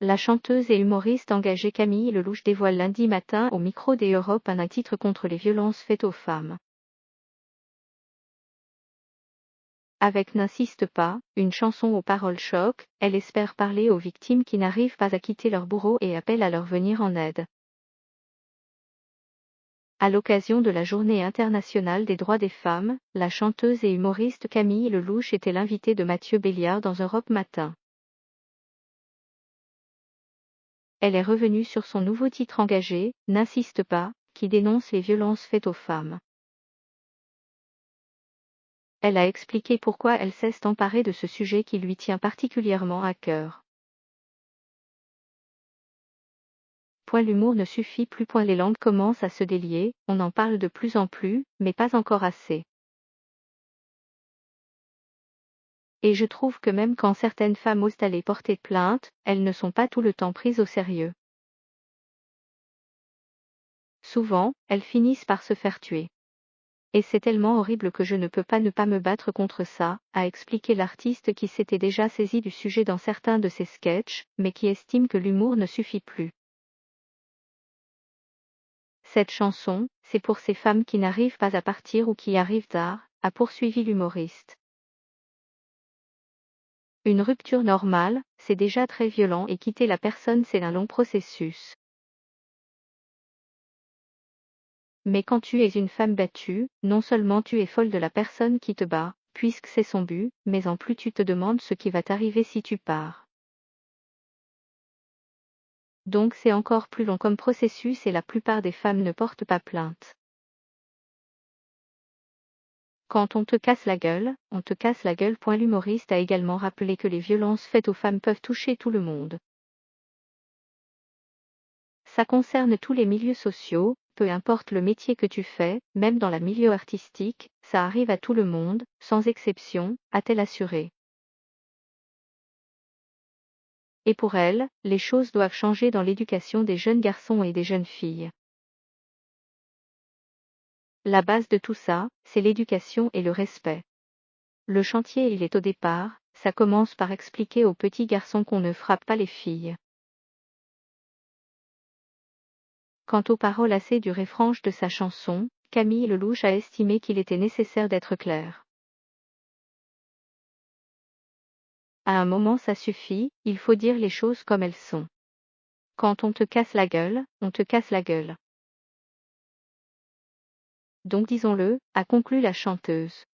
La chanteuse et humoriste engagée Camille Lelouch dévoile lundi matin au micro des Europe un titre contre les violences faites aux femmes. Avec N'insiste pas, une chanson aux paroles choc, elle espère parler aux victimes qui n'arrivent pas à quitter leur bourreau et appelle à leur venir en aide. À l'occasion de la Journée internationale des droits des femmes, la chanteuse et humoriste Camille Lelouch était l'invitée de Mathieu Béliard dans Europe Matin. Elle est revenue sur son nouveau titre engagé, N'insiste pas, qui dénonce les violences faites aux femmes. Elle a expliqué pourquoi elle s'est emparée de ce sujet qui lui tient particulièrement à cœur. L'humour ne suffit plus. Les langues commencent à se délier, on en parle de plus en plus, mais pas encore assez. Et je trouve que même quand certaines femmes osent aller porter plainte, elles ne sont pas tout le temps prises au sérieux. Souvent, elles finissent par se faire tuer. Et c'est tellement horrible que je ne peux pas ne pas me battre contre ça, a expliqué l'artiste qui s'était déjà saisi du sujet dans certains de ses sketchs, mais qui estime que l'humour ne suffit plus. Cette chanson, c'est pour ces femmes qui n'arrivent pas à partir ou qui arrivent tard, a poursuivi l'humoriste. Une rupture normale, c'est déjà très violent et quitter la personne c'est un long processus. Mais quand tu es une femme battue, non seulement tu es folle de la personne qui te bat, puisque c'est son but, mais en plus tu te demandes ce qui va t'arriver si tu pars. Donc c'est encore plus long comme processus et la plupart des femmes ne portent pas plainte. Quand on te casse la gueule, on te casse la gueule. L'humoriste a également rappelé que les violences faites aux femmes peuvent toucher tout le monde. Ça concerne tous les milieux sociaux, peu importe le métier que tu fais, même dans le milieu artistique, ça arrive à tout le monde, sans exception, a-t-elle assuré. Et pour elle, les choses doivent changer dans l'éducation des jeunes garçons et des jeunes filles. La base de tout ça, c'est l'éducation et le respect. Le chantier il est au départ, ça commence par expliquer aux petits garçons qu'on ne frappe pas les filles. Quant aux paroles assez dures et franches de sa chanson, Camille Lelouch a estimé qu'il était nécessaire d'être clair. À un moment ça suffit, il faut dire les choses comme elles sont. Quand on te casse la gueule, on te casse la gueule. Donc disons-le, a conclu la chanteuse.